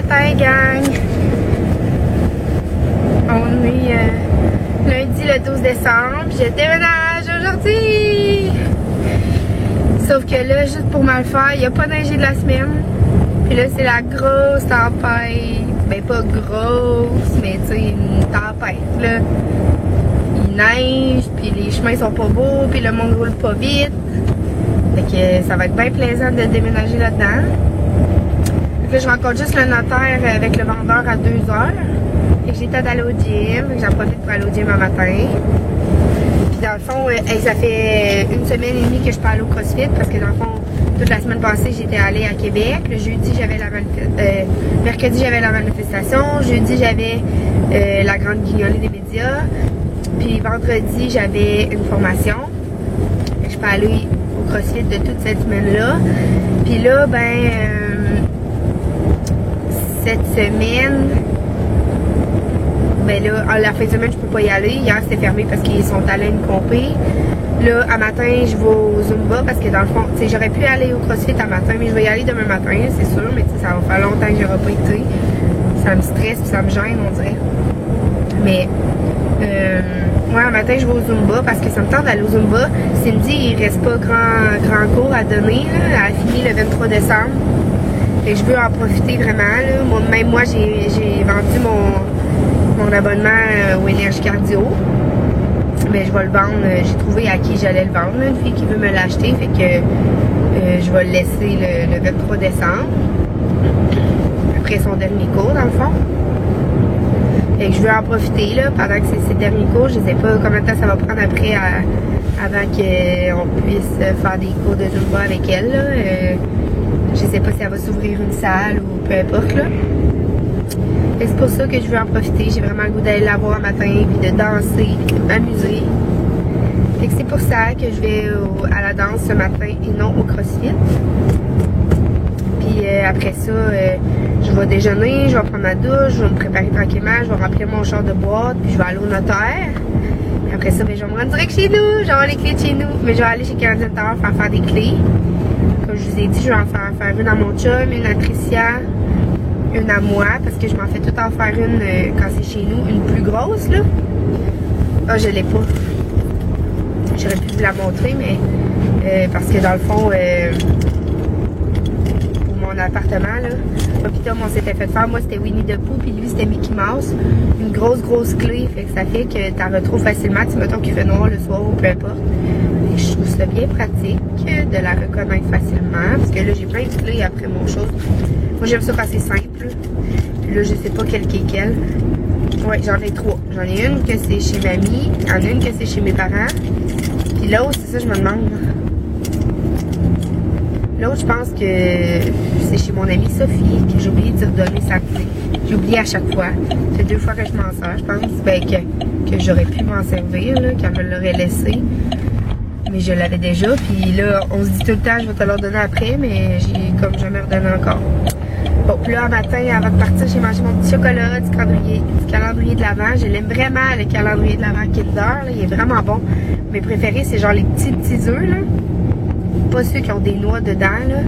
matin, gang! On est lundi le 12 décembre, je déménage aujourd'hui! Sauf que là, juste pour mal faire, il n'y a pas neigé de la semaine. Puis là, c'est la grosse tempête. Ben, pas grosse, mais tu sais, une tempête, là. Il neige, puis les chemins sont pas beaux, puis le monde roule pas vite. Fait que ça va être bien plaisant de déménager là-dedans. Là, je rencontre juste le notaire avec le vendeur à 2h. Fait que j'ai hâte d'aller au gym. J'en profite pour aller au gym un matin. Puis dans le fond, ça fait une semaine et demie que je peux aller au CrossFit parce que dans le fond, toute la semaine passée, j'étais allée à Québec. Le jeudi, j'avais la mercredi, j'avais la manifestation. Jeudi, j'avais la grande guignolée des médias. Puis vendredi, j'avais une formation. Fait que je peux aller au CrossFit de toute cette semaine-là. Puis là, cette semaine, ben là, à la fin de semaine, je peux pas y aller. Hier, c'était fermé parce qu'ils sont allés à une compé. Là, à matin, je vais au Zumba parce que dans le fond, tu sais, j'aurais pu aller au CrossFit à matin, mais je vais y aller demain matin, c'est sûr. Mais tu sais, ça va faire longtemps que j'aurai pas été. Ça me stresse et ça me gêne, on dirait. Mais, ouais, à matin, je vais au Zumba parce que ça me tente d'aller au Zumba. Cindy, il reste pas grand cours à donner, là. Elle a fini le 23 décembre. Fait que je veux en profiter vraiment, là. Même moi, j'ai vendu mon abonnement au Énergie Cardio. Mais je vais le vendre. J'ai trouvé à qui j'allais le vendre, là, une fille qui veut me l'acheter. Fait que je vais le laisser le 23 décembre. Après son dernier cours, dans le fond. Fait que je veux en profiter là, pendant que c'est ses derniers cours. Je sais pas combien de temps ça va prendre après avant qu'on puisse faire des cours de Zumba avec elle. Là. Je sais pas si elle va s'ouvrir une salle ou peu importe. Là. C'est pour ça que je veux en profiter. J'ai vraiment le goût d'aller la voir un matin, puis de danser, puis de m'amuser. Fait que c'est pour ça que je vais à la danse ce matin et non au CrossFit. Puis après ça, je vais déjeuner, je vais prendre ma douche, je vais me préparer tranquillement, je vais remplir mon char de boîte, puis je vais aller au notaire. Puis après ça, je vais me rendre direct chez nous, je vais avoir les clés de chez nous. Mais je vais aller chez Canadian Tower faire des clés. Comme je vous ai dit, je vais en faire une à mon chum, une à Tricia, une à moi, parce que je m'en fais tout en faire une quand c'est chez nous, une plus grosse, là. Ah, je l'ai pas. J'aurais pu vous la montrer, mais parce que dans le fond, pour mon appartement, là, moi pis Tom, on s'était fait faire, moi c'était Winnie the Pooh, puis lui c'était Mickey Mouse. Une grosse clé, fait que ça fait que t'en retrouves facilement, tu mettons qu'il fait noir le soir ou peu importe. Et je trouve ça bien pratique de la reconnaître facilement, parce que là j'ai plein de clés après mon chose. Moi j'aime ça quand c'est simple. Puis là je sais pas quelle qui est quelle. Ouais, j'en ai 3. J'en ai une que c'est chez mamie, il y en a une que c'est chez mes parents. Puis l'autre, c'est ça je me demande. L'autre, je pense que c'est chez mon amie Sophie, que j'ai oublié de redonner sa clé. J'ai oublié à chaque fois. Ça fait 2 fois que je m'en sers, je pense. Ben, que j'aurais pu m'en servir, là, quand je l'aurais laissé. Mais je l'avais déjà. Puis là, on se dit tout le temps, je vais te le redonner après, mais j'ai comme jamais redonné encore. Bon, puis là, un matin, avant de partir, j'ai mangé mon petit chocolat, du calendrier de l'Avent. Je l'aime vraiment, le calendrier de l'Avent Kinder, là. Il est vraiment bon. Mes préférés, c'est genre les petits œufs, là. Pas ceux qui ont des noix dedans, là.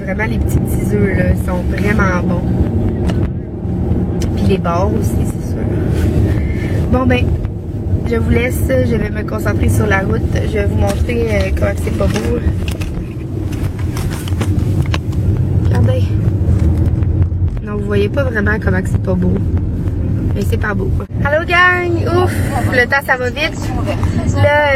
Vraiment, les petits œufs, là, sont vraiment bons. Puis les bords aussi, c'est sûr. Bon, ben, je vous laisse. Je vais me concentrer sur la route. Je vais vous montrer comment c'est pas beau. Regardez. Non, vous voyez pas vraiment comment c'est pas beau. Mais c'est pas beau. Allô, gang! Ouf! Le temps, ça va vite. Là,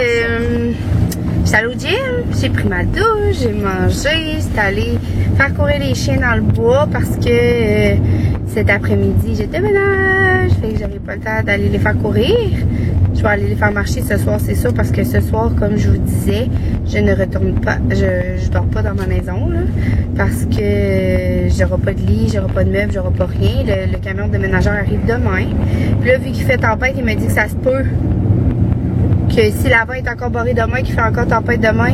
j'étais allée au gym, j'ai pris ma douche, j'ai mangé, j'étais allée faire courir les chiens dans le bois parce que cet après-midi, je déménage. Fait que j'avais pas le temps d'aller les faire courir. Je vais aller les faire marcher ce soir, c'est sûr, parce que ce soir, comme je vous disais, je ne retourne pas, je dors pas dans ma maison, là, parce que j'aurai pas de lit, j'aurai pas de meubles, j'aurai pas rien. Le camion de déménageur arrive demain. Puis là, vu qu'il fait tempête, il m'a dit que ça se peut que si l'avant est encore barré demain, qu'il fait encore tempête demain,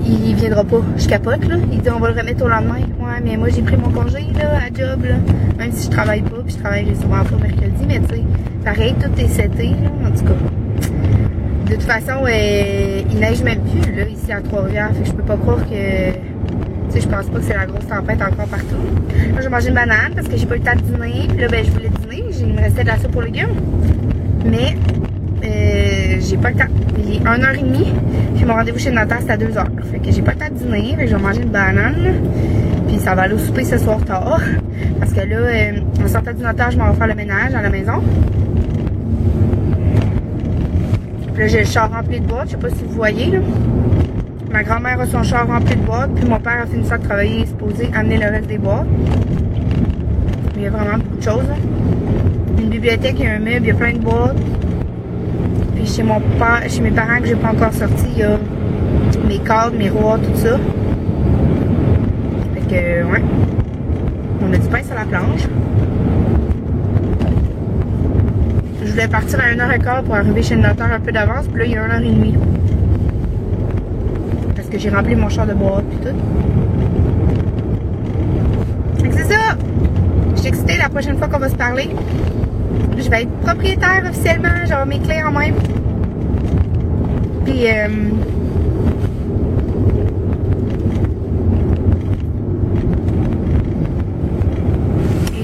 il viendra pas. Je capote, là. Il dit on va le remettre au lendemain. Ouais, mais moi j'ai pris mon congé, là, à job, là. Même si je travaille pas, puis je travaillerai souvent pas mercredi, mais tu sais, pareil, tout est seté, là, en tout cas. De toute façon, il neige même plus, là, ici à Trois-Rivières. Fait que je peux pas croire que... sais, je pense pas que c'est la grosse tempête encore partout. Là, j'ai mangé une banane parce que j'ai pas eu le temps de dîner. Puis là, ben, je voulais dîner. Il me restait de la soupe aux légumes. Mais, j'ai pas le temps. Il est 1h30. Puis mon rendez-vous chez le notaire, c'est à 2h. Fait que j'ai pas le temps de dîner. Fait que je vais manger une banane. Puis ça va aller au souper ce soir tard. Parce que là, en sortant du notaire, je m'en vais faire le ménage à la maison. Puis là, j'ai le char rempli de boîtes. Je sais pas si vous voyez, là. Ma grand-mère a son char rempli de boîtes. Puis mon père a fini ça de travailler. Il est supposé amener le reste des boîtes. Il y a vraiment beaucoup de choses, là. Une bibliothèque, il y a un meuble, il y a plein de boîtes. Puis chez mon père, chez mes parents que j'ai pas encore sorti, il y a mes cadres, mes miroirs, tout ça. Fait que, ouais. On a du pain sur la planche. Je voulais partir à 1h15 pour arriver chez le notaire un peu d'avance, puis là, il y a 1h30. Parce que j'ai rempli mon char de boîte, puis tout. Fait que c'est ça! Je suis excitée la prochaine fois qu'on va se parler. Je vais être propriétaire officiellement, j'aurai mes clés en main. Puis, il y a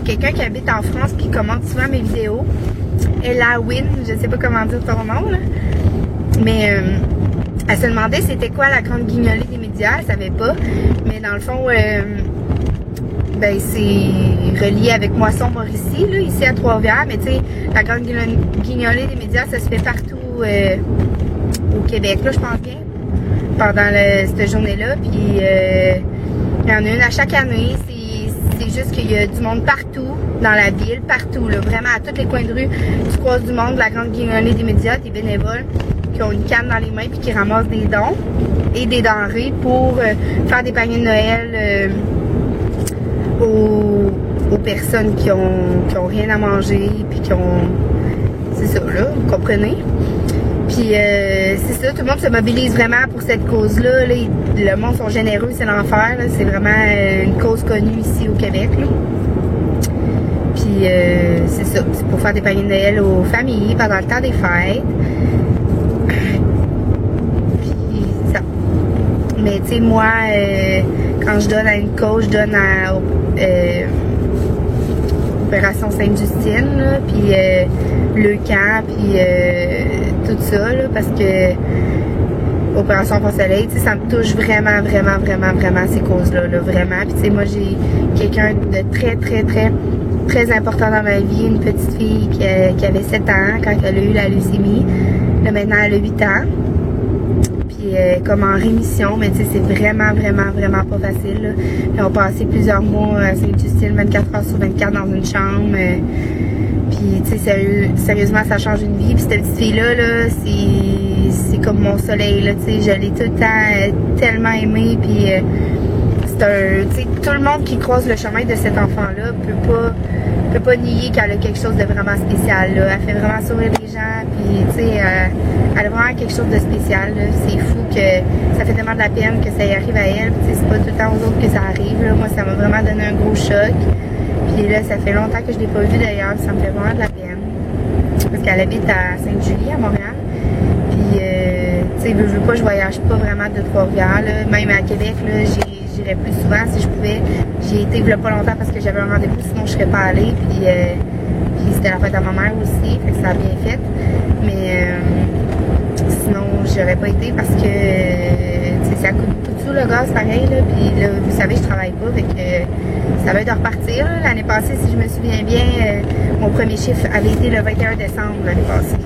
quelqu'un qui habite en France qui commente souvent mes vidéos. Ella Win, je sais pas comment dire ton nom, là. Mais elle se demandait c'était quoi la grande guignolée des médias, elle savait pas. Mais dans le fond, ben c'est relié avec Moisson Mauricie, là, ici à Trois-Rivières. Mais tu sais, la grande guignolée des médias, ça se fait partout au Québec, là, je pense bien, pendant cette journée-là. Puis il y en a une à chaque année. C'est juste qu'il y a du monde partout dans la ville, partout, là, vraiment à tous les coins de rue. Tu croises du monde, la grande guignolée des médias, des bénévoles qui ont une canne dans les mains puis qui ramassent des dons et des denrées pour faire des paniers de Noël aux personnes qui ont rien à manger puis qui ont... C'est ça, là, vous comprenez? Puis c'est ça, tout le monde se mobilise vraiment pour cette cause-là. Là. Le monde sont généreux, c'est l'enfer. C'est vraiment une cause connue ici au Québec. Là. Puis c'est ça, c'est pour faire des paniers de Noël aux familles pendant le temps des fêtes. Puis ça. Mais tu sais, moi, quand je donne à une cause, je donne à Opération Sainte-Justine, là, puis le camp, puis tout ça, là, parce que Opération Enfant-Soleil, tu sais, ça me touche vraiment, vraiment, vraiment, vraiment ces causes-là, là, vraiment. Puis tu sais, moi, j'ai quelqu'un de très, très, très, très important dans ma vie, une petite fille qui avait 7 ans quand elle a eu la leucémie. Là, maintenant, elle a 8 ans. Puis comme en rémission, mais tu sais, c'est vraiment, vraiment, vraiment pas facile, là. Ils ont passé plusieurs mois à Sainte-Justine, 24 heures sur 24 dans une chambre. Puis, tu sais, sérieusement, ça change une vie. Puis cette petite fille-là, là, c'est comme mon soleil, là, tu sais. Je l'ai tout le temps tellement aimée. Puis, c'est un... Tu sais, tout le monde qui croise le chemin de cet enfant-là peut pas nier qu'elle a quelque chose de vraiment spécial, là. Elle fait vraiment sourire les gens. Puis, tu sais, elle a vraiment quelque chose de spécial, là. C'est fou que ça fait tellement de la peine que ça y arrive à elle. Puis, tu sais, c'est pas tout le temps aux autres que ça arrive, là. Moi, ça m'a vraiment donné un gros choc. Puis là, ça fait longtemps que je l'ai pas vue d'ailleurs, ça me fait vraiment de la peine. Parce qu'elle habite à Sainte-Julie, à Montréal. Puis, tu sais, veux pas, je voyage pas vraiment de Trois-Rivières, là. Même à Québec, là, j'irais plus souvent si je pouvais. J'y ai été il y a pas longtemps parce que j'avais un rendez-vous, sinon je serais pas allée. Puis c'était la fête à ma mère aussi, fait que ça a bien fait. Mais sinon, j'aurais pas été parce que, tu sais, ça coûte beaucoup de sous le gaz, pareil, là. Puis là, vous savez, je travaille pas, fait que ça va être de repartir. L'année passée, si je me souviens bien, mon premier chiffre avait été le 21 décembre l'année passée.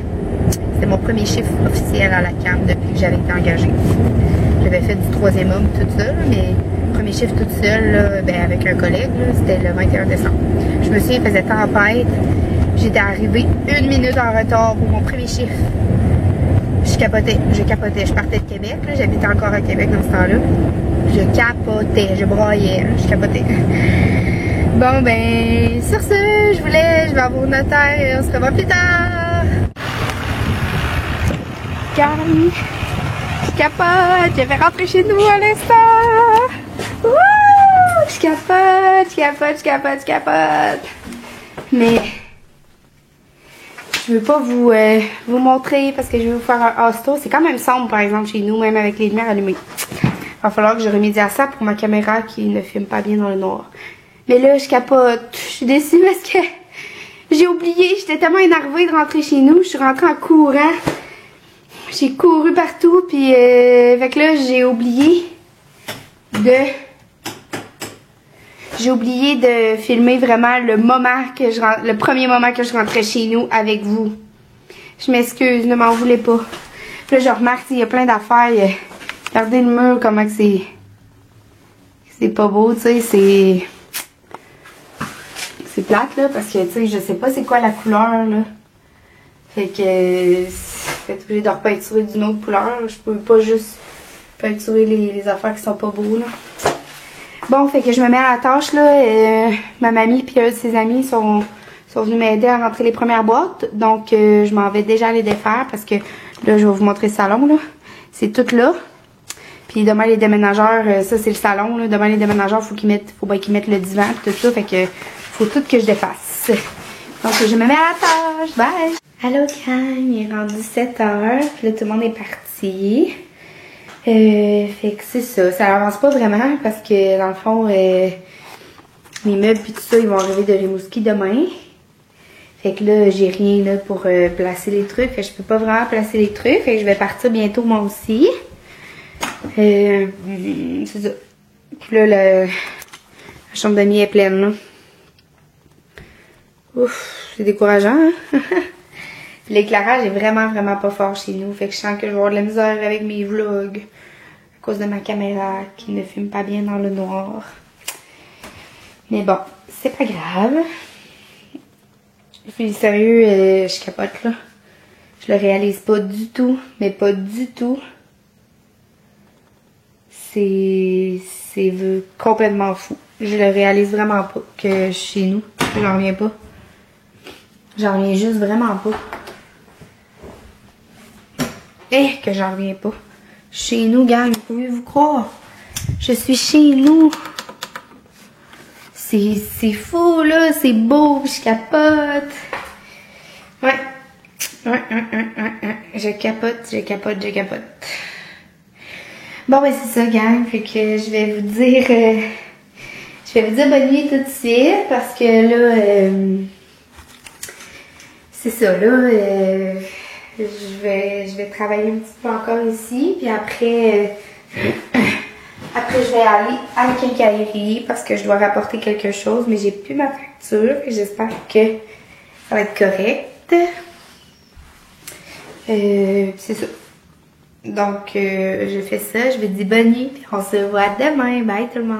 C'était mon premier chiffre officiel à la CAM depuis que j'avais été engagée. J'avais fait du 3e homme, tout ça, là, mais premier chiffre toute seule, là, ben, avec un collègue, c'était le 21 décembre. Je me souviens, il faisait tempête. J'étais arrivée 1 minute en retard pour mon premier chiffre. Je capotais. Je partais de Québec, j'habitais encore à Québec dans ce temps-là. Je capotais, je broyais, je capotais. Bon, ben, sur ce, je vais avoir au notaire et on se revoit plus tard. Calme. Je capote, je vais rentrer chez nous à l'instant. Wouh! Je capote. Mais je veux pas vous montrer parce que je vais vous faire un hosto. C'est quand même sombre par exemple chez nous, même avec les lumières allumées. va falloir que je remédie à ça pour ma caméra qui ne filme pas bien dans le noir. Mais là, je capote. Je suis déçue parce que j'ai oublié. J'étais tellement énervée de rentrer chez nous. Je suis rentrée en courant. J'ai couru partout. Puis, fait que là, j'ai oublié de filmer vraiment le premier moment que je rentrais chez nous avec vous. Je m'excuse, ne m'en voulez pas. Là, je remarque, il y a plein d'affaires. Regardez le mur, comment que c'est pas beau, tu sais, c'est plate, là, parce que, tu sais, je sais pas c'est quoi la couleur, là. Fait que, je vais être obligée de repeinturer d'une autre couleur. Je peux pas juste peinturer les affaires qui sont pas beaux, là. Bon, fait que je me mets à la tâche, là. Ma mamie puis un de ses amis sont venus m'aider à rentrer les premières boîtes. Donc, je m'en vais déjà les défaire parce que, là, je vais vous montrer le salon, là. C'est tout là. Puis demain, les déménageurs, ça, c'est le salon, là. Demain, les déménageurs, faut bien qu'ils mettent le divan tout ça. Fait que, faut tout que je défasse. Donc, je me mets à la tâche. Bye! Allô, gang! Il est rendu 7h. Puis là, tout le monde est parti. Fait que c'est ça. Ça avance pas vraiment parce que, dans le fond, mes meubles puis tout ça, ils vont arriver de Rimouski demain. Fait que là, j'ai rien là pour placer les trucs. Fait que je peux pas vraiment placer les trucs. Fait que je vais partir bientôt moi aussi. C'est ça. Puis là, la chambre d'amis est pleine, là. Ouf, c'est décourageant, hein? L'éclairage est vraiment, vraiment pas fort chez nous. Fait que je sens que je vais avoir de la misère avec mes vlogs. À cause de ma caméra qui ne filme pas bien dans le noir. Mais bon, c'est pas grave. Puis sérieux, je capote, là. Je le réalise pas du tout. Mais pas du tout. C'est complètement fou. Je le réalise vraiment pas que je suis chez nous. J'en reviens pas. J'en reviens juste vraiment pas. Que j'en reviens pas. Chez nous, gang, pouvez-vous croire? Je suis chez nous. C'est fou, là. C'est beau. Je capote. Ouais. Je capote. Bon, ben c'est ça, gang. Fait que je vais vous dire bonne nuit tout de suite parce que là, c'est ça, là, je vais travailler un petit peu encore ici, puis après je vais aller à la quincaillerie parce que je dois rapporter quelque chose, mais j'ai plus ma facture et j'espère que ça va être correct. C'est ça. Donc, je fais ça, je vous dis bonne nuit, puis on se voit demain. Bye tout le monde!